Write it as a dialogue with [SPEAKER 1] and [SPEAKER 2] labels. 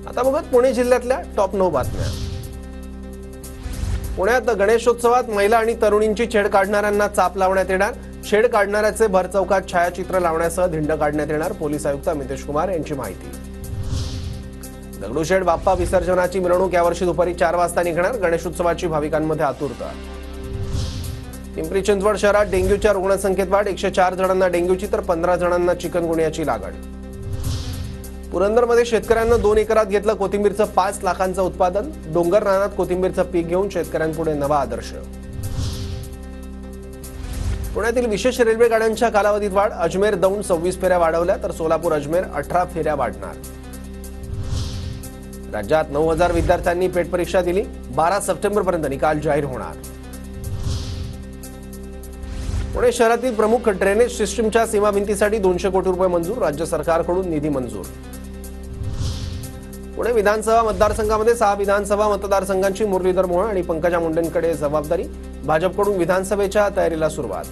[SPEAKER 1] आता बघत पुणे जिल्ह्यातल्या टॉप 9 बातम्या। पुण्यात गणेशोत्सवात महिला आणि तरुणींची छेड काढणाऱ्यांना चाप लावण्यात येणार। छेड काढणाऱ्याचे भर चौकात छायाचित्र लावण्यासह धिंड काढण्यात येणार। पोलीस आयुक्त अमितेश कुमार यांची माहिती। दगडूशेठ बाप्पा विसर्जनाची मिरवणूक यावर्षी दुपारी 4 वाजता निघणार। गणेशोत्सवाची भाविकांमध्ये आतुरता। पिंपरी चिंचवड शहरात डेंग्यूच्या रुग्णसंख्येत वाढ। 104 जणांना डेंग्यूची तर 15 जणांना चिकनगुनियाची लागण। पुरंदरमध्ये शेतकऱ्यांना 2 एकरात घेतलं कोथिंबीरचं 5 लाखांचं उत्पादन। डोंगर रानात कोथिंबीरचं पीक घेऊन शेतकऱ्यांपुढे नवा आदर्श। पुण्यातील विशेष रेल्वे गाड्यांच्या कालावधीत वाढ। अजमेर दौंड 26 फेऱ्या वाढवल्या तर सोलापूर अजमेर 18 फेऱ्या वाढणार। राज्यात 9000 विद्यार्थ्यांनी पेट परीक्षा दिली। 12 सप्टेंबरपर्यंत निकाल जाहीर होणार। पुणे शहरातील प्रमुख ड्रेनेज सिस्टीमच्या सीमाभिंतीसाठी 200 कोटी रुपये मंजूर। राज्य सरकारकडून निधी मंजूर। पुणे विधानसभा मतदारसंघामध्ये 6 विधानसभा मतदारसंघांची मुरलीधर मोहोळ आणि पंकजा मुंडेंकडे जबाबदारी। भाजपकडून विधानसभेच्या तयारीला सुरुवात।